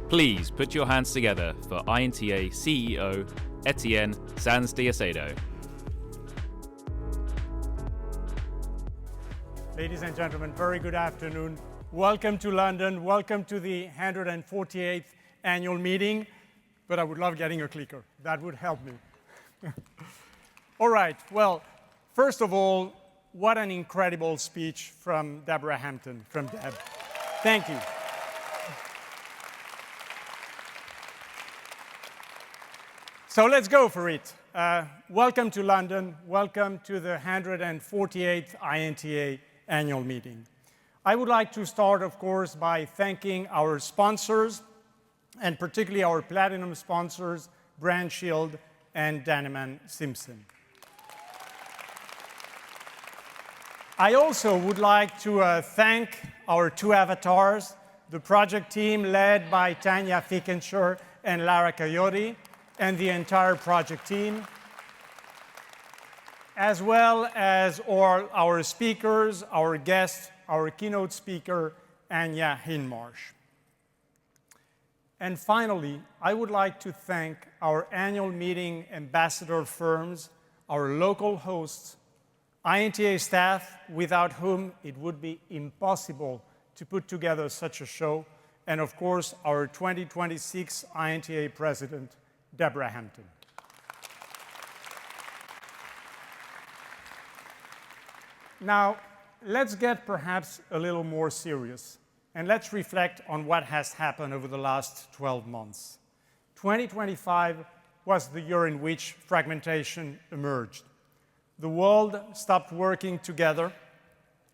Please put your hands together for INTA CEO Etienne Sanz de Acedo. Ladies and gentlemen, very good afternoon. Welcome to London. Welcome to the 148th annual meeting. But I would love getting a clicker. That would help me. All right. Well, first of all, what an incredible speech from Deborah Hampton, from Deb. Thank you. So let's go for it. Welcome to London. Welcome to the 148th INTA annual meeting. I would like to start, of course, by thanking our sponsors, and particularly our platinum sponsors, Brand Shield and Daneman Simpson. I also would like to thank our two avatars, the project team led by Tanya Fickenshire and Lara Coyote, and the entire project team, as well as all our speakers, our guests, our keynote speaker, Anya Hindmarsh. And finally, I would like to thank our annual meeting ambassador firms, our local hosts, INTA staff, without whom it would be impossible to put together such a show, and of course, our 2026 INTA president, Deborah Hampton. Now, let's get perhaps a little more serious, and let's reflect on what has happened over the last 12 months. 2025 was the year in which fragmentation emerged. The world stopped working together.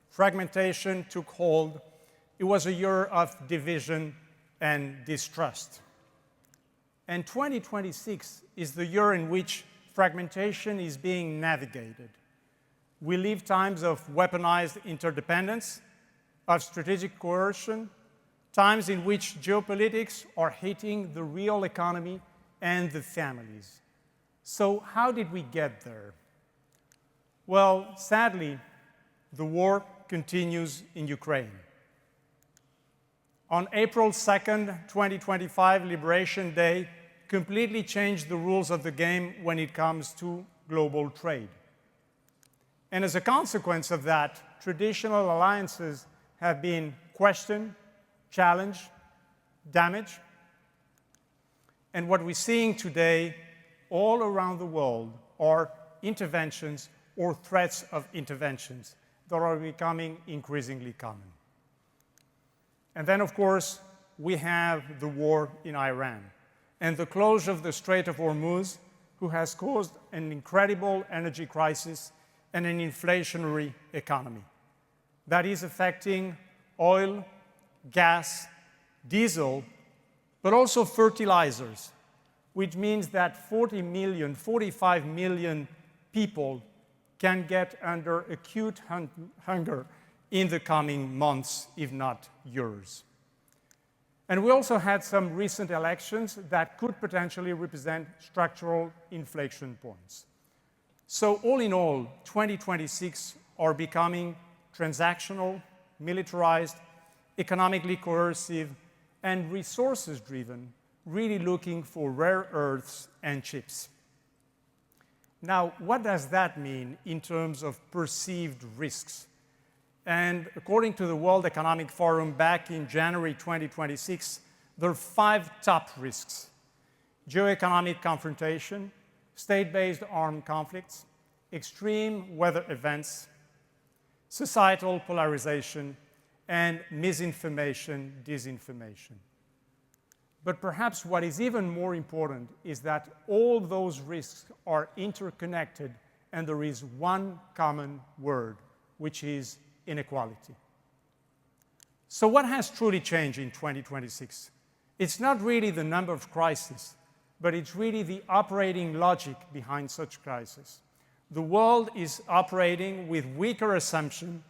Fragmentation took hold. It was a year of division and distrust. And 2026 is the year in which fragmentation is being navigated. We live times of weaponized interdependence, of strategic coercion, times in which geopolitics are hitting the real economy and the families. So how did we get there? Well, sadly, the war continues in Ukraine. On April 2nd, 2025, Liberation Day completely changed the rules of the game when it comes to global trade. And as a consequence of that, traditional alliances have been questioned, challenged, damaged. And what we're seeing today all around the world are interventions or threats of interventions that are becoming increasingly common. And then, of course, we have the war in Iran and the closure of the Strait of Hormuz, who has caused an incredible energy crisis and an inflationary economy that is affecting oil, gas, diesel, but also fertilizers, which means that 45 million people can get under acute hunger in the coming months, if not years. And we also had some recent elections that could potentially represent structural inflection points. So all in all, 2026 are becoming transactional, militarized, economically coercive, and resources-driven, really looking for rare earths and chips. Now, what does that mean in terms of perceived risks? And according to the World Economic Forum back in January 2026, there are 5 top risks: geoeconomic confrontation, state-based armed conflicts, extreme weather events, societal polarization, and misinformation, disinformation. But perhaps what is even more important is that all those risks are interconnected, and there is one common word, which is inequality. So what has truly changed in 2026? It's not really the number of crises, but it's really the operating logic behind such crises. The world is operating with weaker assumption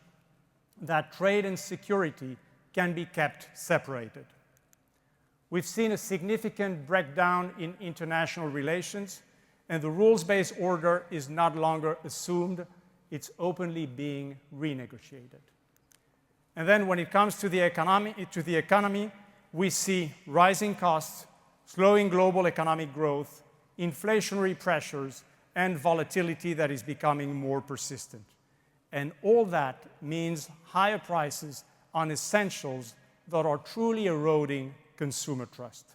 that trade and security can be kept separated. We've seen a significant breakdown in international relations, and the rules-based order is not longer assumed. It's openly being renegotiated. And then when it comes to the economy, we see rising costs, slowing global economic growth, inflationary pressures, and volatility that is becoming more persistent. And all that means higher prices on essentials that are truly eroding consumer trust.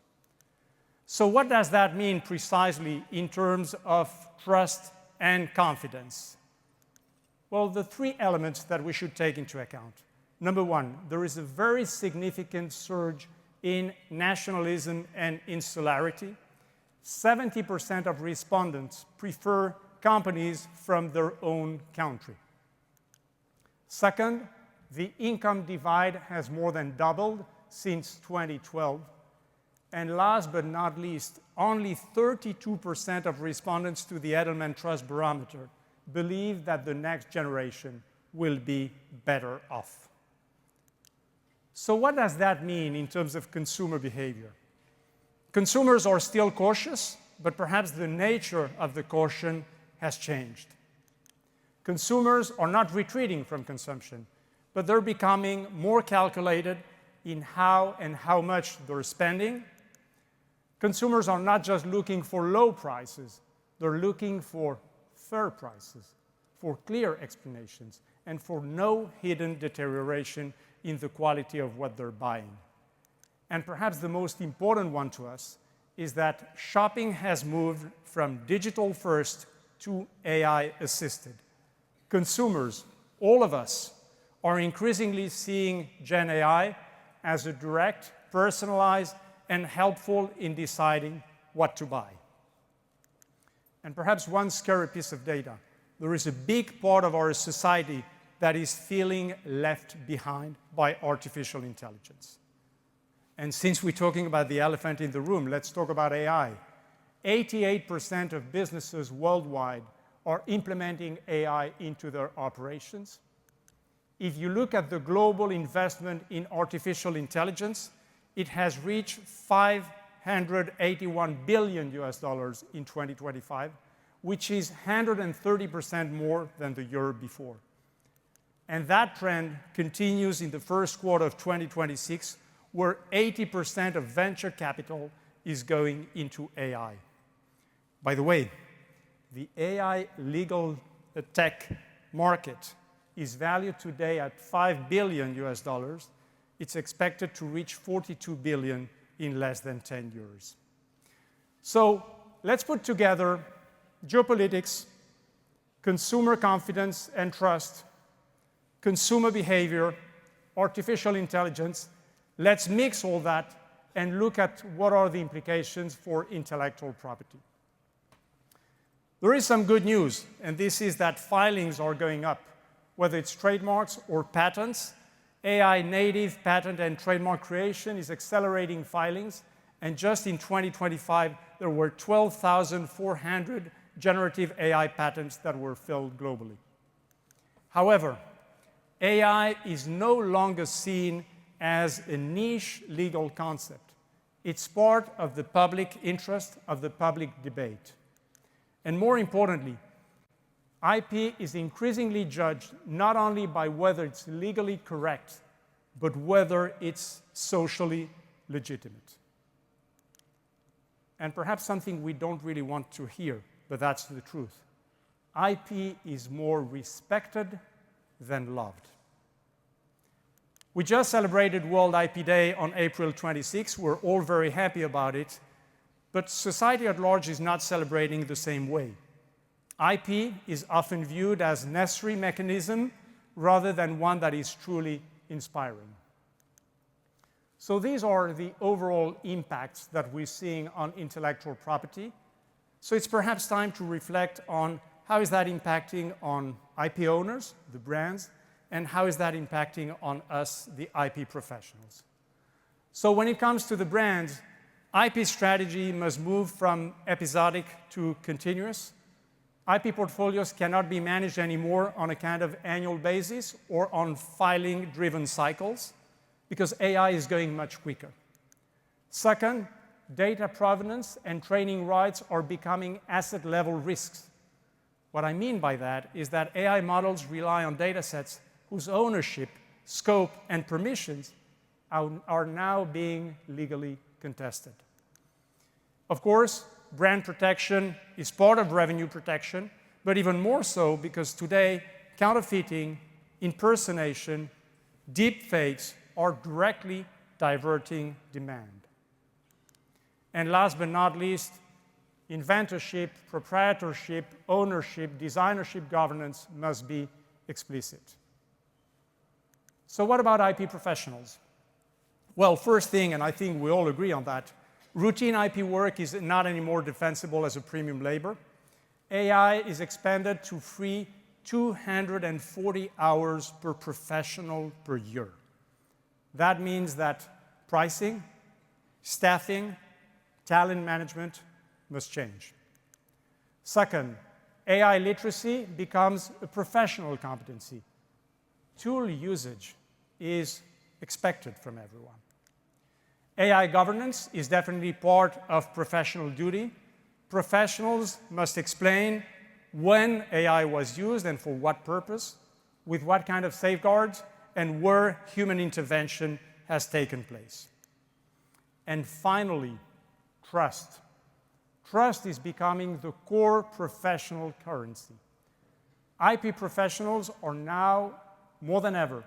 So what does that mean precisely in terms of trust and confidence? Well, the three elements that we should take into account. Number one, there is a very significant surge in nationalism and insularity. 70% of respondents prefer companies from their own country. Second, the income divide has more than doubled since 2012. And last but not least, only 32% of respondents to the Edelman Trust Barometer believe that the next generation will be better off. So what does that mean in terms of consumer behavior? Consumers are still cautious, but perhaps the nature of the caution has changed. Consumers are not retreating from consumption, but they're becoming more calculated in how and how much they're spending. Consumers are not just looking for low prices, they're looking for fair prices, for clear explanations, and for no hidden deterioration in the quality of what they're buying. And perhaps the most important one to us is that shopping has moved from digital first to AI assisted. Consumers, all of us, are increasingly seeing Gen AI as a direct, personalized, and helpful in deciding what to buy. And perhaps one scary piece of data. There is a big part of our society that is feeling left behind by artificial intelligence. And since we're talking about the elephant in the room, let's talk about AI. 88% of businesses worldwide are implementing AI into their operations. If you look at the global investment in artificial intelligence, it has reached $581 billion in 2025, which is 130% more than the year before. And that trend continues in the first quarter of 2026, where 80% of venture capital is going into AI. By the way, the AI legal tech market is valued today at $5 billion. It's expected to reach $42 billion in less than 10 years. So let's put together geopolitics, consumer confidence and trust, consumer behavior, artificial intelligence. Let's mix all that and look at what are the implications for intellectual property. There is some good news, and this is that filings are going up, whether it's trademarks or patents. AI native patent and trademark creation is accelerating filings, and just in 2025, there were 12,400 generative AI patents that were filed globally. However, AI is no longer seen as a niche legal concept. It's part of the public interest, of the public debate. And more importantly, IP is increasingly judged not only by whether it's legally correct, but whether it's socially legitimate. And perhaps something we don't really want to hear, but that's the truth. IP is more respected than loved. We just celebrated World IP Day on April 26. We're all very happy about it, but society at large is not celebrating the same way. IP is often viewed as a necessary mechanism rather than one that is truly inspiring. So these are the overall impacts that we're seeing on intellectual property. So it's perhaps time to reflect on how is that impacting on IP owners, the brands, and how is that impacting on us, the IP professionals. So when it comes to the brands, IP strategy must move from episodic to continuous. IP portfolios cannot be managed anymore on a kind of annual basis or on filing-driven cycles, because AI is going much quicker. Second, data provenance and training rights are becoming asset-level risks. What I mean by that is that AI models rely on data sets whose ownership, scope, and permissions are now being legally contested. Of course, brand protection is part of revenue protection, but even more so because today, counterfeiting, impersonation, deepfakes are directly diverting demand. And last but not least, inventorship, proprietorship, ownership, designership governance must be explicit. So what about IP professionals? Well, first thing, and I think we all agree on that, routine IP work is not anymore defensible as a premium labor. AI is expanded to free 240 hours per professional per year. That means that pricing, staffing, talent management must change. Second, AI literacy becomes a professional competency. Tool usage is expected from everyone. AI governance is definitely part of professional duty. Professionals must explain when AI was used and for what purpose, with what kind of safeguards, and where human intervention has taken place. And finally, trust. Trust is becoming the core professional currency. IP professionals are now, more than ever,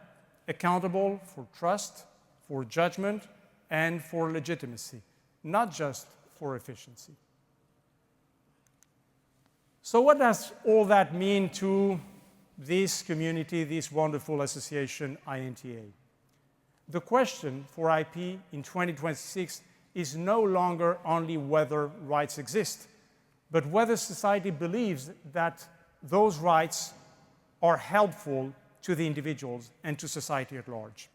accountable for trust, for judgment, and for legitimacy, not just for efficiency. So what does all that mean to this community, this wonderful association, INTA? The question for IP in 2026 is no longer only whether rights exist, but whether society believes that those rights are helpful to the individuals and to society at large.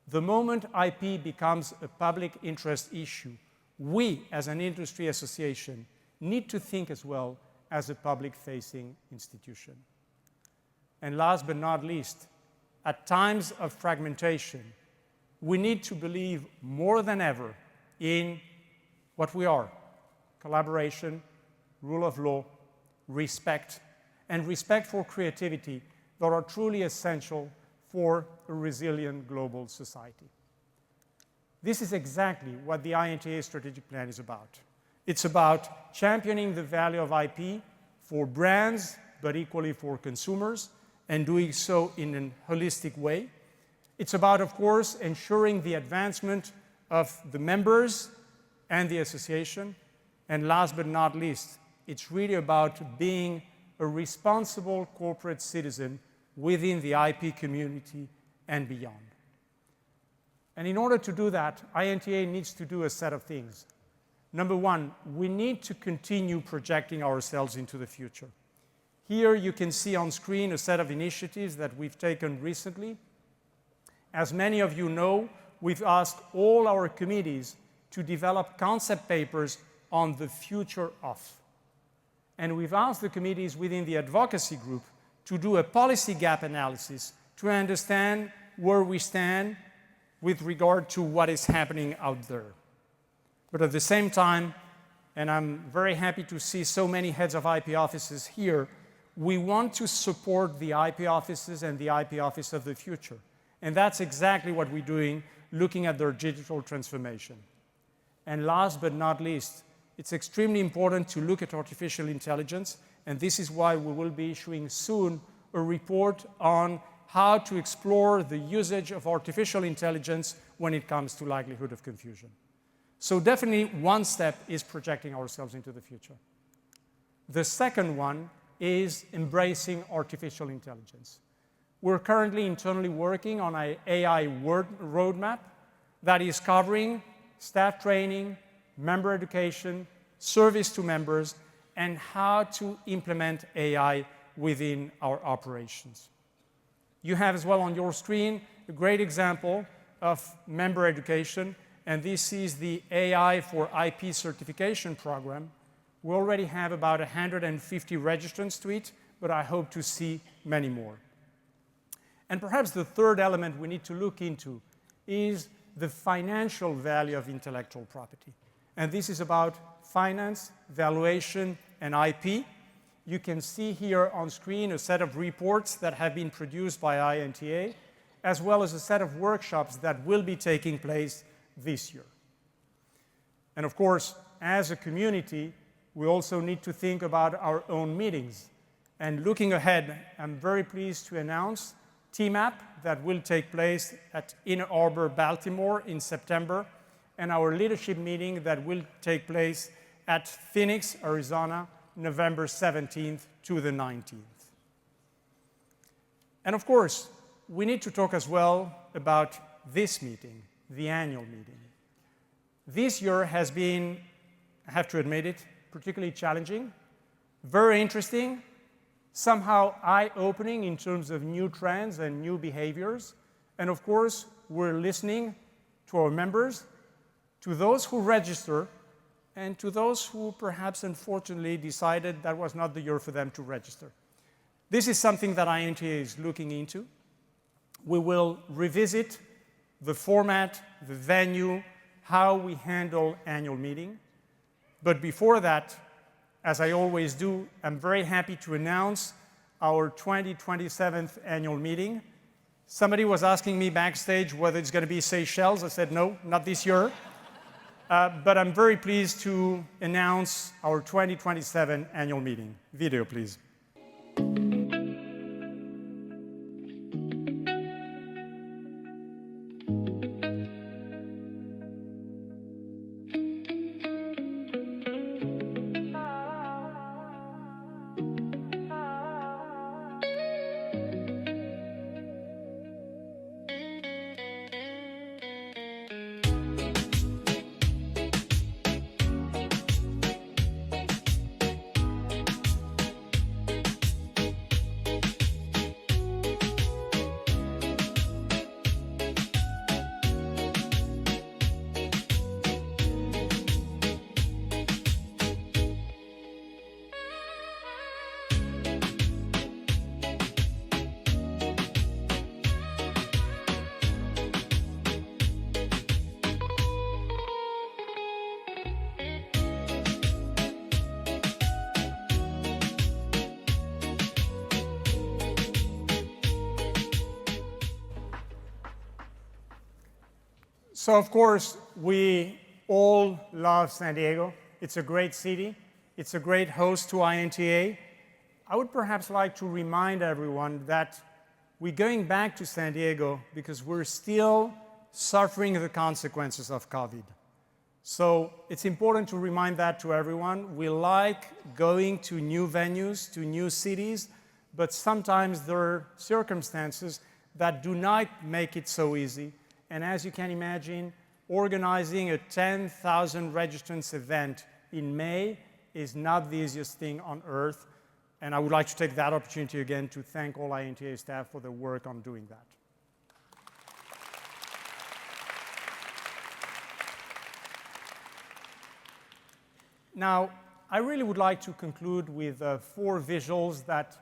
The moment IP becomes a public interest issue, we, as an industry association, need to think as well as a public-facing institution. And last but not least, at times of fragmentation, we need to believe more than ever in what we are: collaboration, rule of law, respect, and respect for creativity that are truly essential for a resilient global society. This is exactly what the INTA strategic plan is about. It's about championing the value of IP for brands, but equally for consumers, and doing so in a holistic way. It's about, of course, ensuring the advancement of the members and the association. And last but not least, it's really about being a responsible corporate citizen within the IP community and beyond. And in order to do that, INTA needs to do a set of things. Number one, we need to continue projecting ourselves into the future. Here you can see on screen a set of initiatives that we've taken recently. As many of you know, we've asked all our committees to develop concept papers on the future of. And we've asked the committees within the advocacy group to do a policy gap analysis to understand where we stand with regard to what is happening out there. But at the same time, and I'm very happy to see so many heads of IP offices here, we want to support the IP offices and the IP office of the future. And that's exactly what we're doing, looking at their digital transformation. And last but not least, it's extremely important to look at artificial intelligence, and this is why we will be issuing soon a report on how to explore the usage of artificial intelligence when it comes to likelihood of confusion. So definitely one step is projecting ourselves into the future. The second one is embracing artificial intelligence. We're currently internally working on an AI roadmap that is covering staff training, member education, service to members, and how to implement AI within our operations. You have as well on your screen a great example of member education, and this is the AI for IP certification program. We already have about 150 registrants to it, but I hope to see many more. And perhaps the third element we need to look into is the financial value of intellectual property. And this is about finance, valuation, and IP. You can see here on screen a set of reports that have been produced by INTA. as well as a set of workshops that will be taking place this year. And of course, as a community, we also need to think about our own meetings. And looking ahead, I'm very pleased to announce TMAP that will take place at Inner Harbor, Baltimore in September, and our leadership meeting that will take place at Phoenix, Arizona, November 17th to the 19th. And of course, we need to talk as well about this meeting, the annual meeting. This year has been, I have to admit it, particularly challenging, very interesting, somehow eye-opening in terms of new trends and new behaviors. And of course, we're listening to our members, to those who register, and to those who perhaps unfortunately decided that was not the year for them to register. This is something that INTA is looking into. We will revisit the format, the venue, how we handle annual meeting. But before that, as I always do, I'm very happy to announce our 2027th annual meeting. Somebody was asking me backstage whether it's going to be Seychelles. I said, no, not this year. But I'm very pleased to announce our 2027 annual meeting. Video, please. So of course, we all love San Diego. It's a great city. It's a great host to INTA. I would perhaps like to remind everyone that we're going back to San Diego because we're still suffering the consequences of COVID. So it's important to remind that to everyone. We like going to new venues, to new cities, but sometimes there are circumstances that do not make it so easy. And as you can imagine, organizing a 10,000 registrants event in May is not the easiest thing on earth. And I would like to take that opportunity again to thank all INTA staff for their work on doing that. Now, I really would like to conclude with 4 visuals that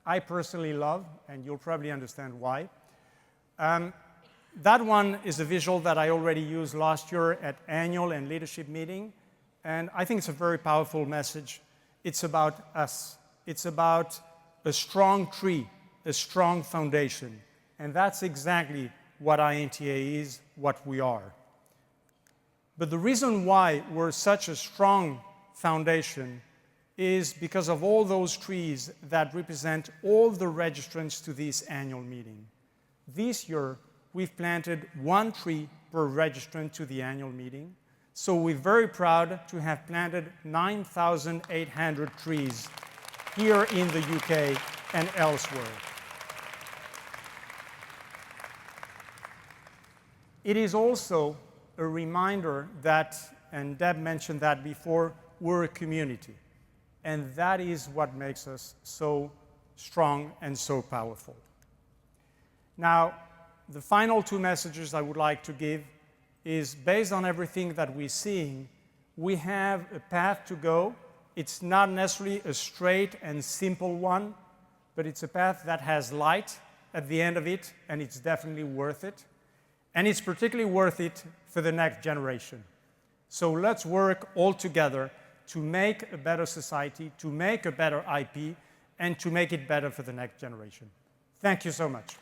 I personally love, and you'll probably understand why. That one is a visual that I already used last year at annual and leadership meeting, and I think it's a very powerful message. It's about us. It's about a strong tree, a strong foundation, and that's exactly what INTA is, what we are. But the reason why we're such a strong foundation is because of all those trees that represent all the registrants to this annual meeting. This year, we've planted 1 tree per registrant to the annual meeting. So we're very proud to have planted 9,800 trees here in the UK and elsewhere. It is also a reminder that, and Deb mentioned that before, we're a community. And that is what makes us so strong and so powerful. Now, the final 2 messages I would like to give is based on everything that we're seeing, we have a path to go. It's not necessarily a straight and simple one, but it's a path that has light at the end of it, and it's definitely worth it. And it's particularly worth it for the next generation. So let's work all together to make a better society, to make a better IP, and to make it better for the next generation. Thank you so much.